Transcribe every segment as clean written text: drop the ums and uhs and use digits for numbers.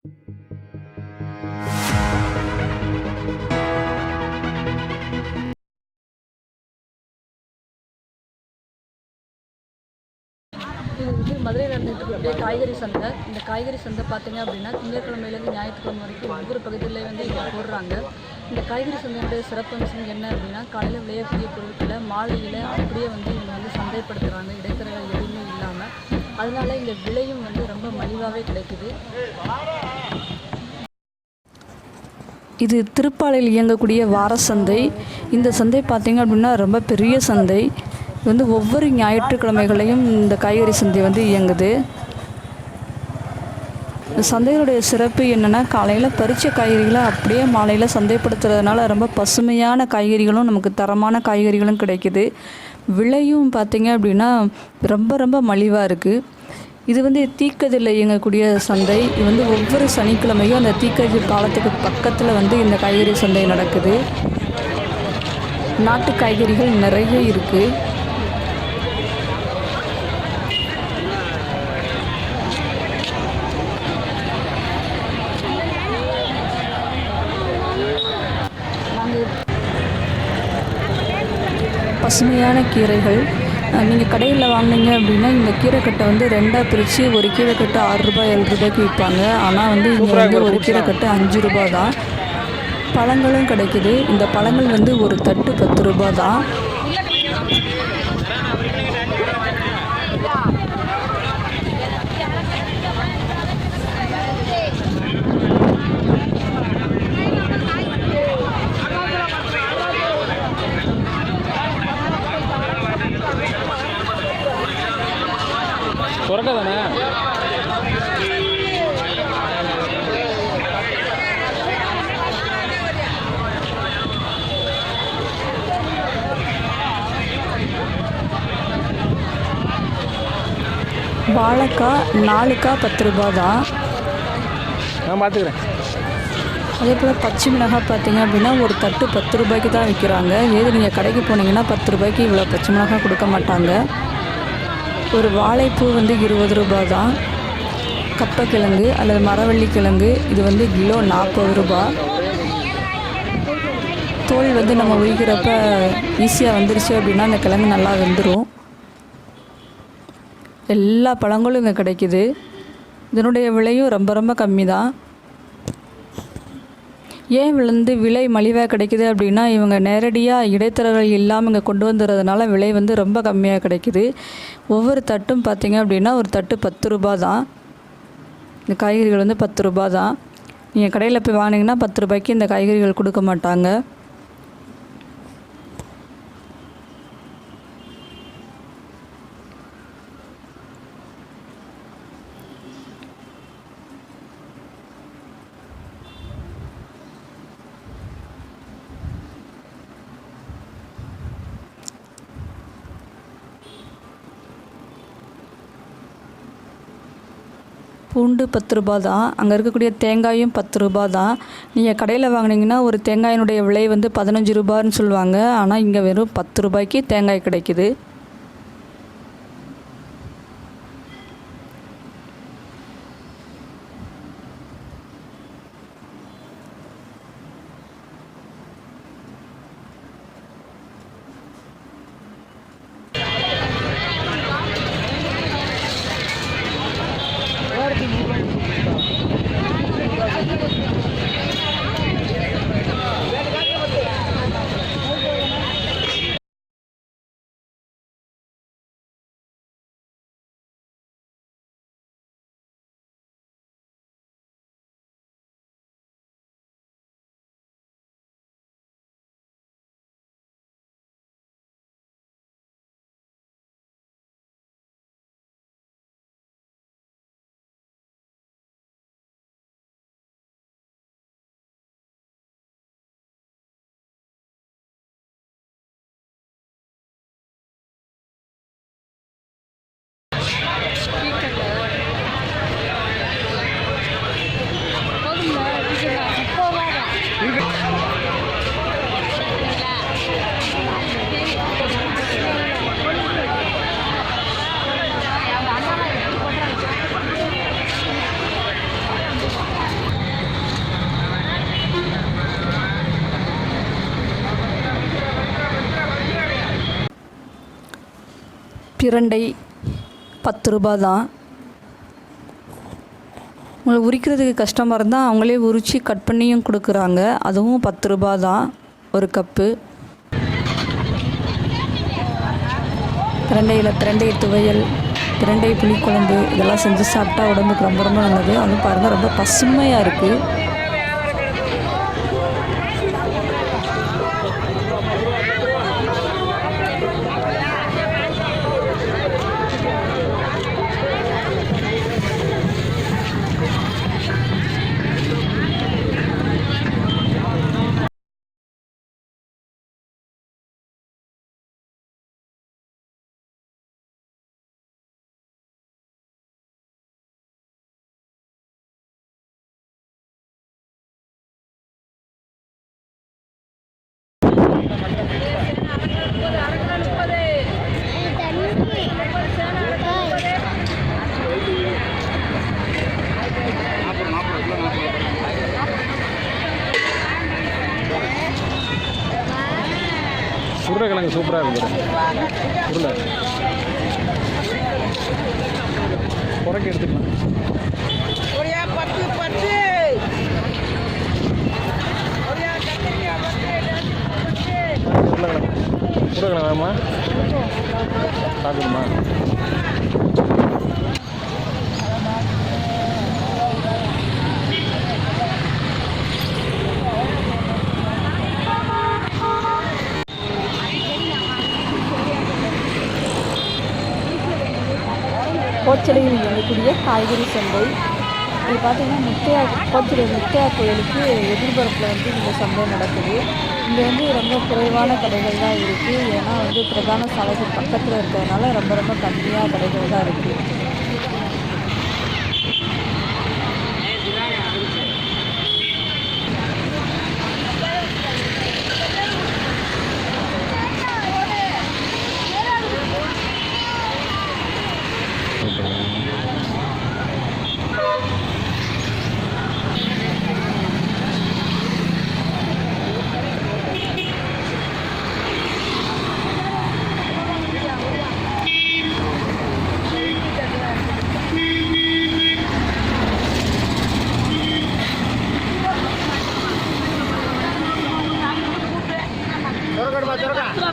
இது வந்து மதுரையில் நடந்துகிட்டு இருக்கக்கூடிய காய்கறி சந்தை. இந்த காய்கறி சந்தை பார்த்தீங்க அப்படின்னா திங்கட்கிழமையிலேருந்து ஞாயிற்றுக்கிழமை வரைக்கும் ஒவ்வொரு பகுதியிலையும் வந்து இங்கே போடுறாங்க. இந்த காய்கறி சந்தையுடைய சிறப்பம்சம் என்ன அப்படின்னா, காலையில் விளையக்கூடிய பொருட்களை மாலையில் அப்படியே வந்து இவங்க வந்து சந்தைப்படுத்துகிறாங்க, இடைத்தரகர்கள் எதுவுமே இல்லாமல். அதனால இங்கே விலையும் வந்து ரொம்ப மலிவாகவே கிடைக்குது. இது திருப்பாலையில் இயங்கக்கூடிய வார சந்தை. இந்த சந்தை பார்த்திங்க அப்படின்னா ரொம்ப பெரிய சந்தை. இது வந்து ஒவ்வொரு ஞாயிற்றுக்கிழமைகளையும் இந்த காய்கறி சந்தை வந்து இயங்குது. இந்த சந்தைகளுடைய சிறப்பு என்னென்னா, காலையில் பறித்த காய்கறிகளை அப்படியே மாலையில் சந்தைப்படுத்துறதுனால ரொம்ப பசுமையான காய்கறிகளும் நமக்கு தரமான காய்கறிகளும் கிடைக்குது. விலையும் பார்த்திங்க அப்படின்னா ரொம்ப ரொம்ப மலிவாக இருக்குது. இது வந்து தீக்கதிரில் இயங்கக்கூடிய சந்தை. இது வந்து ஒவ்வொரு சனிக்கிழமையும் அந்த தீக்கதிர் பாலத்துக்கு பக்கத்தில் வந்து இந்த காய்கறி சந்தை நடக்குது. நாட்டு காய்கறிகள் நிறைய இருக்குது. பசுமையான கீரைகள் நீங்கள் கடையில் வாங்கினீங்க அப்படின்னா இந்த கீரைக்கட்டை வந்து ரெண்டாக பிரித்து ஒரு கீரைக்கட்டு 6 ரூபாய் 7 ரூபாய்க்கு விற்பாங்க. ஆனால் வந்து இங்கே வந்து ஒரு கீரைக்கட்டு 5 ரூபா தான். பழங்களும் கிடைக்குது. இந்த பழங்கள் வந்து ஒரு தட்டு 10 ரூபா தான். தானே வாழைக்காய் 4 10 ரூபா தான். நான் பார்த்துக்கிறேன். அதே போல் பச்சை மிளகாய் பார்த்தீங்க அப்படின்னா ஒரு தட்டு 10 ரூபாய்க்கு தான் விற்கிறாங்க. ஏது நீங்கள் கடைக்கு போனீங்கன்னா 10 ரூபாய்க்கு இவ்வளோ பச்சை மிளகாய் கொடுக்க மாட்டாங்க. ஒரு வாழைப்பூ வந்து 20 ரூபா தான். கப்பக்கிழங்கு அல்லது மரவள்ளி கிழங்கு இது வந்து கிலோ 40 ரூபா. தோல் வந்து நம்ம உரிக்கிறப்ப ஈஸியாக வந்துருச்சு அப்படின்னா அந்த கிழங்கு நல்லா வெந்துடும். எல்லா பழங்களும் இங்கே கிடைக்குது. இதனுடைய விலையும் ரொம்ப ரொம்ப கம்மி தான். ஏன் வந்து விலை மலிவாக கிடைக்குது அப்படின்னா, இவங்க நேரடியாக இடைத்தரகர்கள் இல்லாமல் இங்கே கொண்டு வந்துடுறதுனால விலை வந்து ரொம்ப கம்மியாக கிடைக்குது. ஒவ்வொரு தட்டும் பார்த்திங்க அப்படின்னா ஒரு தட்டு 10 ரூபா தான். இந்த காய்கறிகள் வந்து 10 ரூபா தான். நீங்கள் கடையில் போய் வாங்கினீங்கன்னா 10 ரூபாய்க்கு இந்த காய்கறிகள் கொடுக்க மாட்டாங்க. பூண்டு 10 ரூபா தான். அங்கே இருக்கக்கூடிய தேங்காயும் 10 ரூபா தான். நீங்கள் கடையில் வாங்கினீங்கன்னா ஒரு தேங்காயினுடைய விலை வந்து 15 ரூபான்னு சொல்லுவாங்க. ஆனால் இங்கே வெறும் 10 ரூபாய்க்கு தேங்காய் கிடைக்குது. பிரண்டை 10 ரூபா தான். உங்களுக்கு உரிக்கிறதுக்கு கஷ்டமாக இருந்தால் அவங்களே உரித்து கட் பண்ணியும் கொடுக்குறாங்க. அதுவும் 10 ரூபா தான் ஒரு கப்பு. பிரண்டை துவையல், பிரண்டை புளிக்குழம்பு இதெல்லாம் செஞ்சு சாப்பிட்டா உடம்புக்கு ரொம்ப ரொம்ப நல்லது. அதுவும் பாருங்கள் ரொம்ப பசுமையாக இருக்குது. உருளைக்கிழங்கு சூப்பராக இருக்குது. உருளை குறைக்க எடுத்துக்கலாம். உருளைக்கிழங்கு வேணுமா? சாப்பிடுமா? கோச்சடையில் இயங்கக்கூடிய காய்கறி சந்தை. இது பார்த்திங்கன்னா கோச்சடை முத்தையா கோயிலுக்கு எதிர்பரப்பில் இந்த சந்தை நடக்குது. இங்கே ரொம்ப குறைவான கடைகள் தான் இருக்குது. ஏன்னா பிரதான சாலைகள் பக்கத்தில் இருக்கிறதுனால ரொம்ப ரொம்ப கம்மியாக கடைகள் தான் இருக்குது.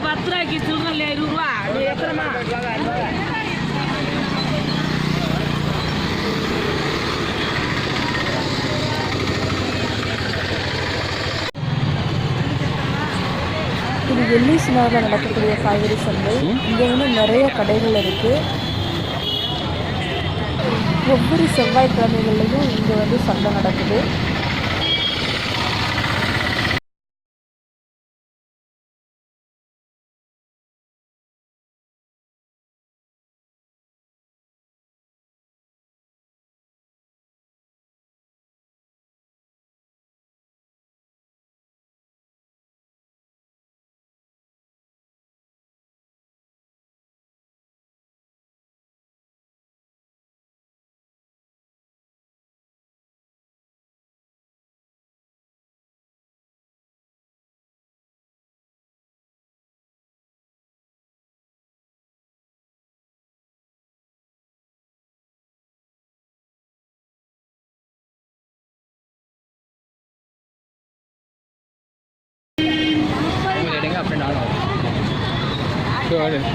பத்து ரூபாய்க்கு சில்லற 20 ரூபா. நீ எத்தனைமா? இது வெள்ளீஸ் நகரில் நடக்கக்கூடிய காய்கறி சந்தை. இங்கே நிறைய கடைகள் இருக்குது. ஒவ்வொரு செவ்வாய்க்கிழமைகள்லையும் இங்கே சந்தை நடக்குது.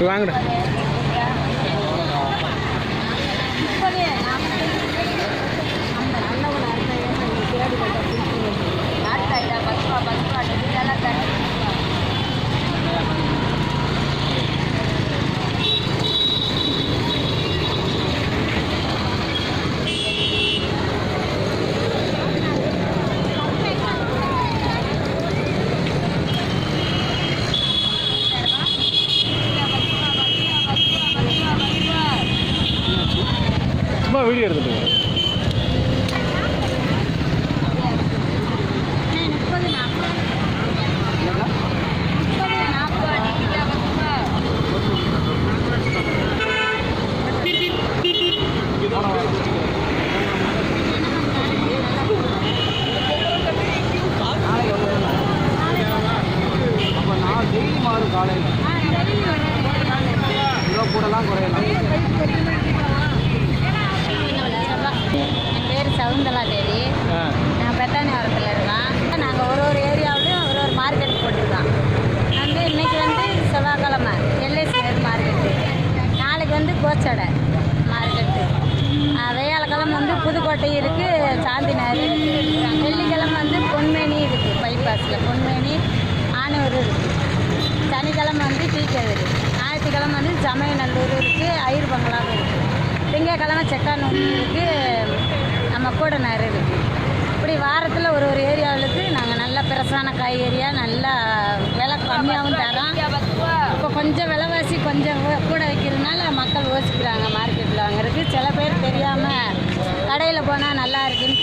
வாங்கடா. பைபாஸில் பொன்மேனி ஆனூர் இருக்குது. சனிக்கிழமை வந்து டீக்கதிரி, ஞாயிற்றுக்கிழமை வந்து சமயநல்லூர் இருக்குது, ஐயர் பங்களாவும் இருக்குது. திங்கக்கிழமை செக்கானூர் இருக்குது, நம்ம கூடநர் இருக்குது. இப்படி வாரத்தில் ஒரு ஒரு ஏரியாவுக்கு நாங்கள் நல்ல பிரசான காய்கறியாக நல்லா விலை கம்மியாகவும் தரோம். இப்போ கொஞ்சம் விலைவாசி கொஞ்சம் கூட வைக்கிறதுனால மக்கள் யோசிக்கிறாங்க மார்க்கெட்டில் வாங்குறதுக்கு. சில பேர் தெரியாமல் கடையில் போனால் நல்லா இருக்குன்னு